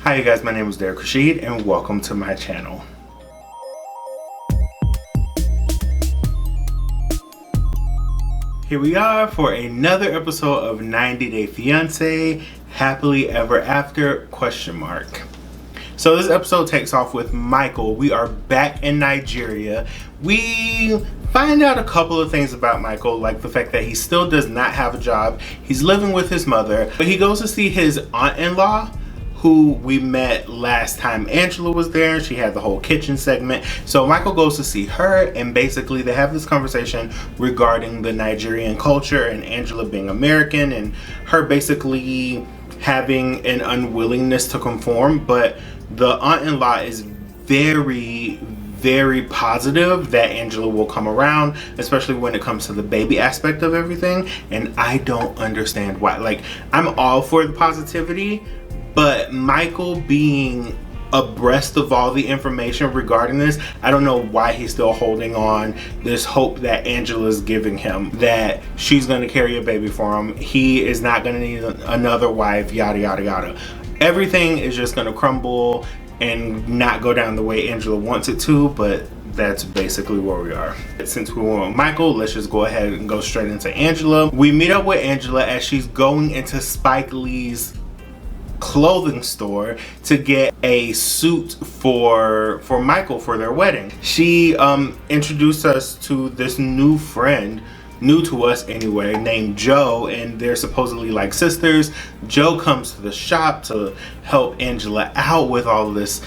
Hi you guys, my name is Derrick Rashid and welcome to my channel. Here we are for another episode of 90 Day Fiance, Happily Ever After, ? So this episode takes off with Michael. We are back in Nigeria. We find out a couple of things about Michael, like the fact that he still does not have a job. He's living with his mother, but he goes to see his aunt-in-law, who we met last time Angela was there. She had the whole kitchen segment. So Michael goes to see her, and basically they have this conversation regarding the Nigerian culture and Angela being American and her basically having an unwillingness to conform. But the aunt-in-law is very positive that Angela will come around, especially when it comes to the baby aspect of everything. And I don't understand why. Like, I'm all for the positivity, but Michael being abreast of all the information regarding this, I don't know why he's still holding on this hope that Angela's giving him, that she's going to carry a baby for him. He is not going to need another wife, yada yada yada. Everything is just going to crumble and not go down the way Angela wants it to, but that's basically where we are. Since we went with Michael, let's just go ahead and go straight into Angela. We meet up with Angela as she's going into Spike Lee's clothing store to get a suit for Michael for their wedding. She introduced us to this new friend, new to us anyway, named Joe, and they're supposedly like sisters. Joe comes to the shop to help Angela out with all this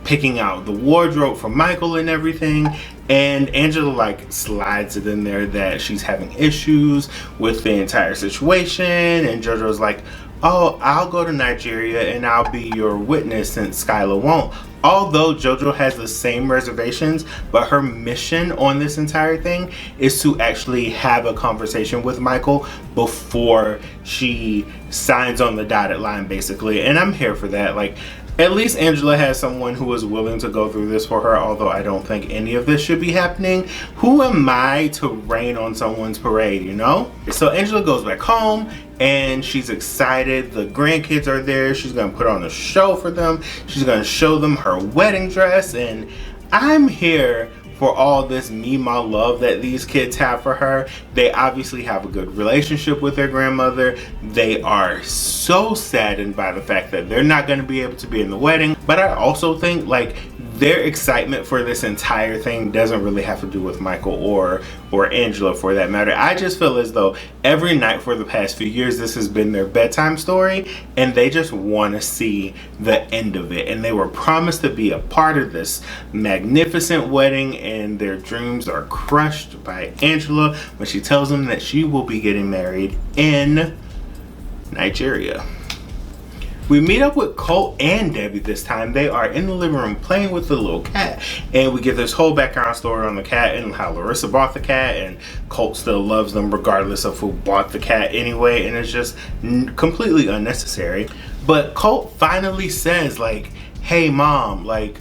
picking out the wardrobe for Michael and everything. And Angela like slides it in there that she's having issues with the entire situation, and JoJo's like, oh, I'll go to Nigeria and I'll be your witness since Skylar won't. Although JoJo has the same reservations, but her mission on this entire thing is to actually have a conversation with Michael before she signs on the dotted line, basically. And I'm here for that. Like, at least Angela has someone who is willing to go through this for her, although I don't think any of this should be happening. Who am I to rain on someone's parade, you know? So Angela goes back home and she's excited. The grandkids are there. She's gonna put on a show for them. She's gonna show them her wedding dress, and I'm here for all this Mima love that these kids have for her. They obviously have a good relationship with their grandmother. They are so saddened by the fact that they're not going to be able to be in the wedding. But I also think like their excitement for this entire thing doesn't really have to do with Michael or Angela for that matter. I just feel as though every night for the past few years this has been their bedtime story, and they just want to see the end of it. And they were promised to be a part of this magnificent wedding, and their dreams are crushed by Angela when she tells them that she will be getting married in Nigeria. We meet up with Colt and Debbie this time. They are in the living room playing with the little cat, and we get this whole background story on the cat and how Larissa bought the cat, and Colt still loves them regardless of who bought the cat anyway, and it's just completely unnecessary. But Colt finally says like, hey mom, like,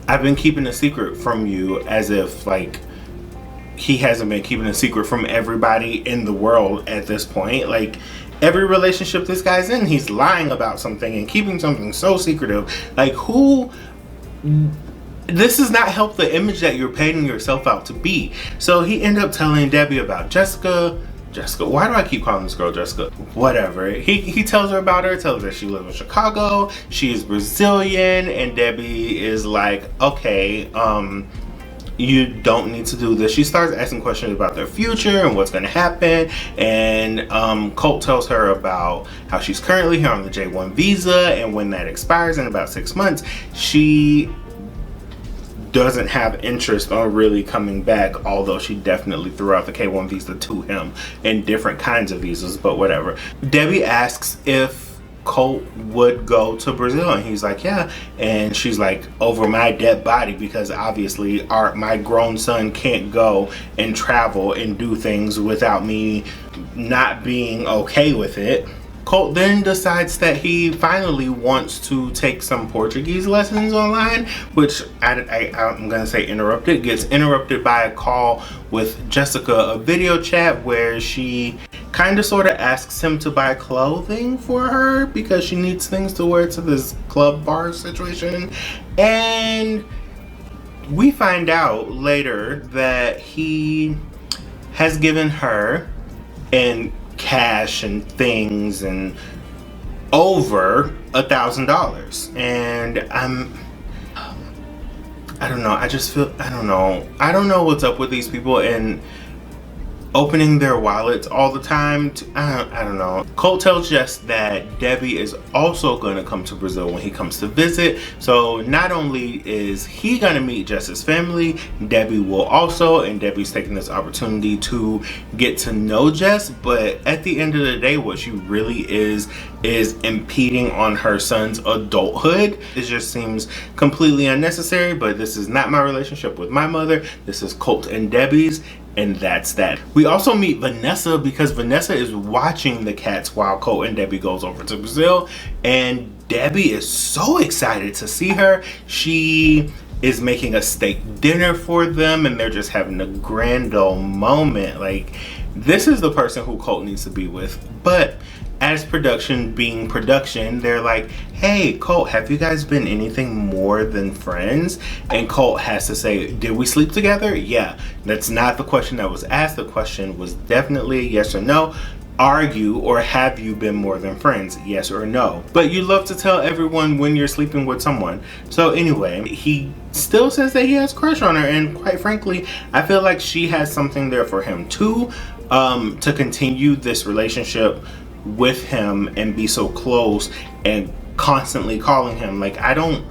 I've been keeping a secret from you, as if like he hasn't been keeping a secret from everybody in the world at this point. Like, every relationship this guy's in, he's lying about something and keeping something so secretive. Like, who? This does not help the image that you're painting yourself out to be. So he ended up telling Debbie about Jessica, why do I keep calling this girl Jessica? Whatever. He tells her about her, tells her she lives in Chicago, she is Brazilian, and Debbie is like, okay, you don't need to do this. She starts asking questions about their future and what's going to happen, and Colt tells her about how she's currently here on the J1 visa, and when that expires in about 6 months, she doesn't have interest on really coming back, although she definitely threw out the K1 visa to him in different kinds of visas, but whatever. Debbie asks if Colt would go to Brazil, and he's like, yeah. And she's like, over my dead body, because obviously my grown son can't go and travel and do things without me not being okay with it. Colt then decides that he finally wants to take some Portuguese lessons online, which I'm gonna say gets interrupted by a call with Jessica, a video chat where she kind of sort of asks him to buy clothing for her because she needs things to wear to this club bar situation. And we find out later that he has given her in cash and things and over $1,000. And I don't know, I just feel, I don't know what's up with these people and opening their wallets all the time. I don't know. Colt tells Jess that Debbie is also going to come to Brazil when he comes to visit. So not only is he going to meet Jess's family, Debbie will also, and Debbie's taking this opportunity to get to know Jess. But at the end of the day, what she really is impeding on her son's adulthood. It just seems completely unnecessary, but this is not my relationship with my mother. This is Colt and Debbie's. And that's that. We also meet Vanessa because Vanessa is watching the cats while Colt and Debbie goes over to Brazil. And Debbie is so excited to see her. She is making a steak dinner for them and they're just having a grand old moment. Like, this is the person who Colt needs to be with. But as production being production, they're like, hey, Colt, have you guys been anything more than friends? And Colt has to say, did we sleep together? Yeah. That's not the question that was asked. The question was definitely yes or no. Are you or have you been more than friends? Yes or no. But you love to tell everyone when you're sleeping with someone. So anyway, he still says that he has a crush on her, and quite frankly, I feel like she has something there for him too, to continue this relationship with him and be so close and constantly calling him. Like, I don't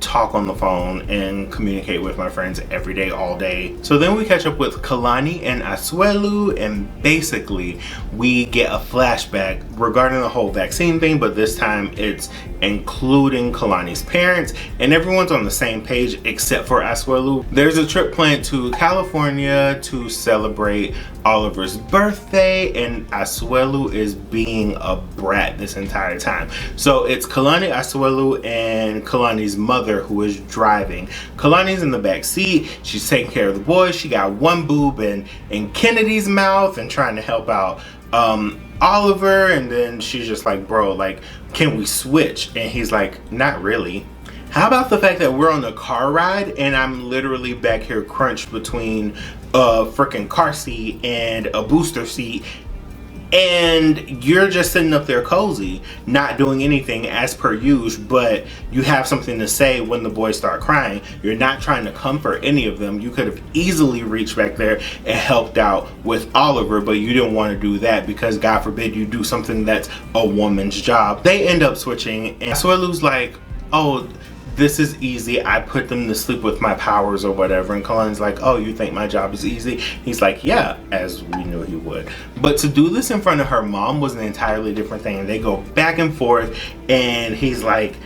talk on the phone and communicate with my friends every day, all day. So then we catch up with Kalani and Asuelu, and basically we get a flashback regarding the whole vaccine thing, but this time it's including Kalani's parents, and everyone's on the same page except for Asuelu. There's a trip planned to California to celebrate Oliver's birthday, and Asuelu is being a brat this entire time. So it's Kalani, Asuelu, and Kalani's mother who is driving. Kalani's in the back seat. She's taking care of the boys. She got one boob in Kennedy's mouth and trying to help out Oliver, and then she's just like, bro, like, can we switch? And he's like, not really. How about the fact that we're on a car ride and I'm literally back here crunched between a freaking car seat and a booster seat, and you're just sitting up there cozy, not doing anything as per usual, but you have something to say when the boys start crying. You're not trying to comfort any of them. You could have easily reached back there and helped out with Oliver, but you didn't want to do that because God forbid you do something that's a woman's job. They end up switching, and Suelu's like, oh, this is easy. I put them to sleep with my powers or whatever. And Kalani's like, oh, you think my job is easy? He's like, yeah, as we knew he would. But to do this in front of her mom was an entirely different thing. And they go back and forth, and he's like,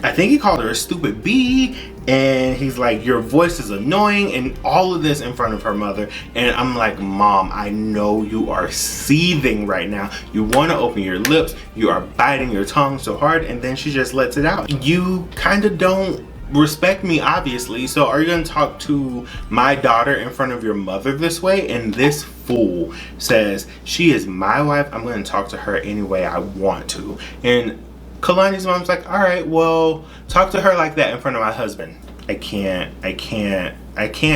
I think he called her a stupid bee, and he's like, your voice is annoying, and all of this in front of her mother. And I'm like, Mom, I know you are seething right now. You want to open your lips, you are biting your tongue so hard, and then she just lets it out. You kind of don't respect me, obviously, so are you going to talk to my daughter in front of your mother this way? And this fool says, she is my wife, I'm going to talk to her any way I want to. And Kalani's mom's like, all right, well, talk to her like that in front of my husband. I can't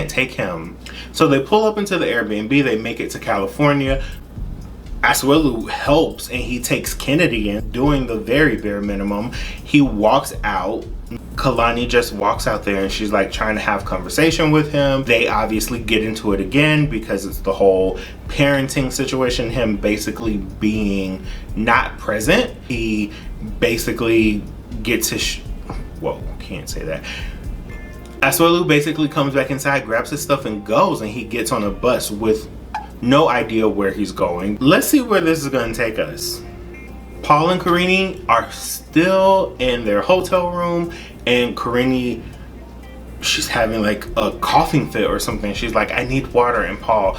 take him. So they pull up into the Airbnb, they make it to California. Asuelu helps, and he takes Kennedy in, doing the very bare minimum. He walks out. Kalani just walks out there, and she's like trying to have conversation with him. They obviously get into it again because it's the whole parenting situation, him basically being not present. He basically gets his whoa, can't say that. Asuelu basically comes back inside, grabs his stuff, and goes, and he gets on a bus with no idea where he's going. Let's see where this is going to take us. Paul and Karini are still in their hotel room, and Karini, she's having like a coughing fit or something. She's like, I need water. And Paul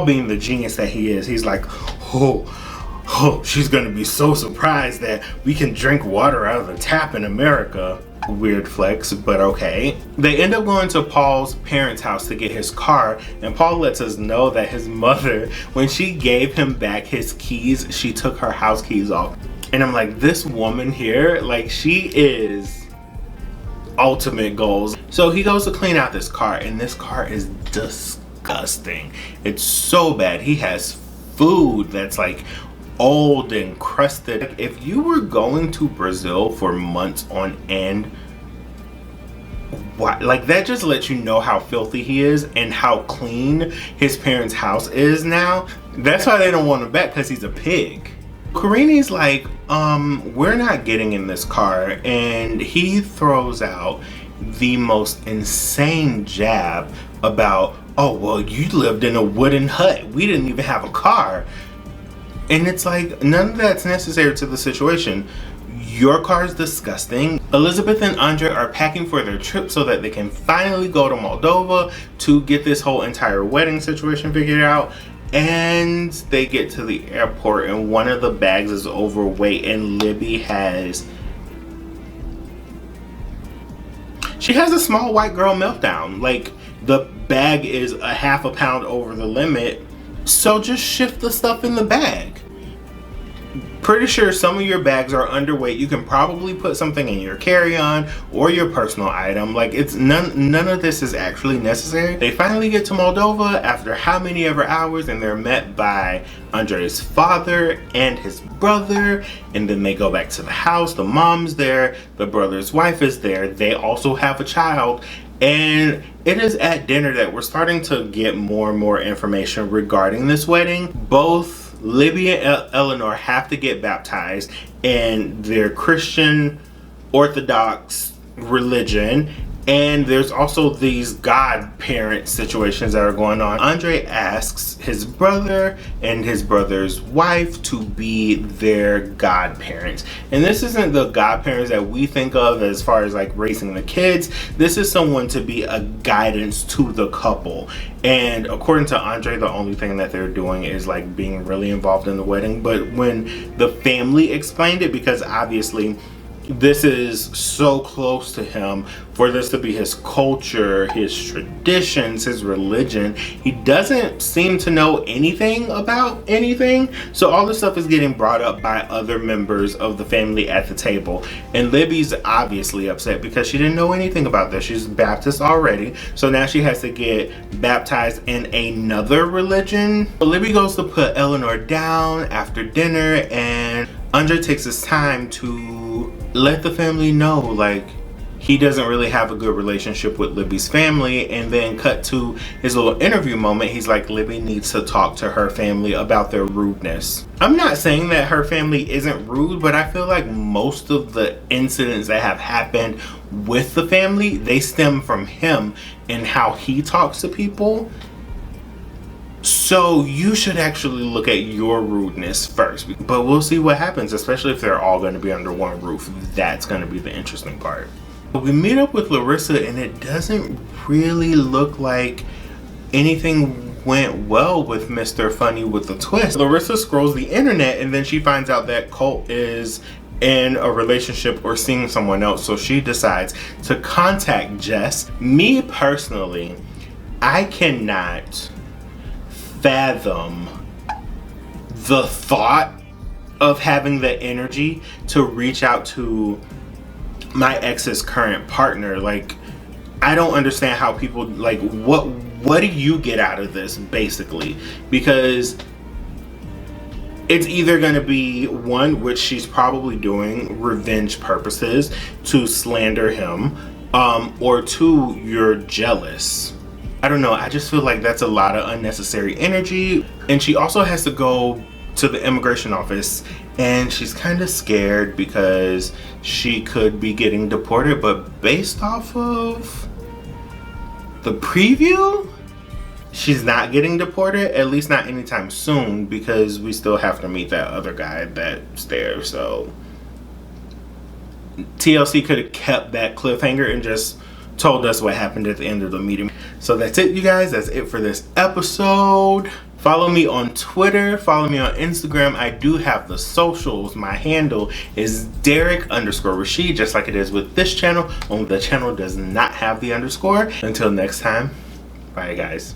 being the genius that he is, he's like, oh, Oh, she's gonna be so surprised that we can drink water out of the tap in America. Weird flex, but okay. They end up going to Paul's parents' house to get his car, and Paul lets us know that his mother, when she gave him back his keys, she took her house keys off. And I'm like, this woman here, like, she is ultimate goals. So he goes to clean out this car, and this car is disgusting. It's so bad. He has food that's like old and crusted. If you were going to Brazil for months on end, why, like, that just lets you know how filthy he is and how clean his parents' house is now. That's why they don't want him back, because he's a pig. Karini's like, we're not getting in this car, and he throws out the most insane jab about, oh, well, you lived in a wooden hut. We didn't even have a car. And it's like, none of that's necessary to the situation. Your car is disgusting. Elizabeth and Andre are packing for their trip so that they can finally go to Moldova to get this whole entire wedding situation figured out. And they get to the airport, and one of the bags is overweight, and Libby has... she has a small white girl meltdown. Like, the bag is a half a pound over the limit, so just shift the stuff in the bag. Pretty sure some of your bags are underweight. You can probably put something in your carry-on or your personal item. Like, it's none of this is actually necessary. They finally get to Moldova after how many ever hours, and they're met by Andre's father and his brother, and then they go back to the house. The mom's there, the brother's wife is there. They also have a child. And it is at dinner that we're starting to get more and more information regarding this wedding. Both Libby and Eleanor have to get baptized in their Christian Orthodox religion. And there's also these godparent situations that are going on. Andre asks his brother and his brother's wife to be their godparents. And this isn't the godparents that we think of as far as like raising the kids. This is someone to be a guidance to the couple. And according to Andre, the only thing that they're doing is like being really involved in the wedding. But when the family explained it, because obviously this is so close to him, for this to be his culture, his traditions, his religion, he doesn't seem to know anything about anything. So all this stuff is getting brought up by other members of the family at the table. And Libby's obviously upset because she didn't know anything about this. She's Baptist already. So now she has to get baptized in another religion. So Libby goes to put Eleanor down after dinner, and Andre takes his time to let the family know, like, he doesn't really have a good relationship with Libby's family. And then cut to his little interview moment. He's like, Libby needs to talk to her family about their rudeness. I'm not saying that her family isn't rude, but I feel like most of the incidents that have happened with the family, they stem from him and how he talks to people. So you should actually look at your rudeness first. But we'll see what happens, especially if they're all going to be under one roof. That's going to be the interesting part. We meet up with Larissa, and it doesn't really look like anything went well with Mr. Funny with the Twist. Larissa scrolls the internet, and then she finds out that Colt is in a relationship or seeing someone else. So she decides to contact Jess. Me personally, I cannot fathom the thought of having the energy to reach out to my ex's current partner. Like, I don't understand how people, like, what do you get out of this, basically? Because it's either going to be one, which she's probably doing revenge purposes to slander him, or two, you're jealous. I don't know, I just feel like that's a lot of unnecessary energy. And she also has to go to the immigration office, and she's kind of scared because she could be getting deported. But based off of the preview, she's not getting deported, at least not anytime soon, because we still have to meet that other guy that's there. So TLC could have kept that cliffhanger and just told us what happened at the end of the meeting. So that's it, you guys. That's it for this episode. Follow me on Twitter, follow me on Instagram. I do have the socials. My handle is Derrick_Rashid, just like it is with this channel, only the channel does not have the underscore. Until next time, bye guys.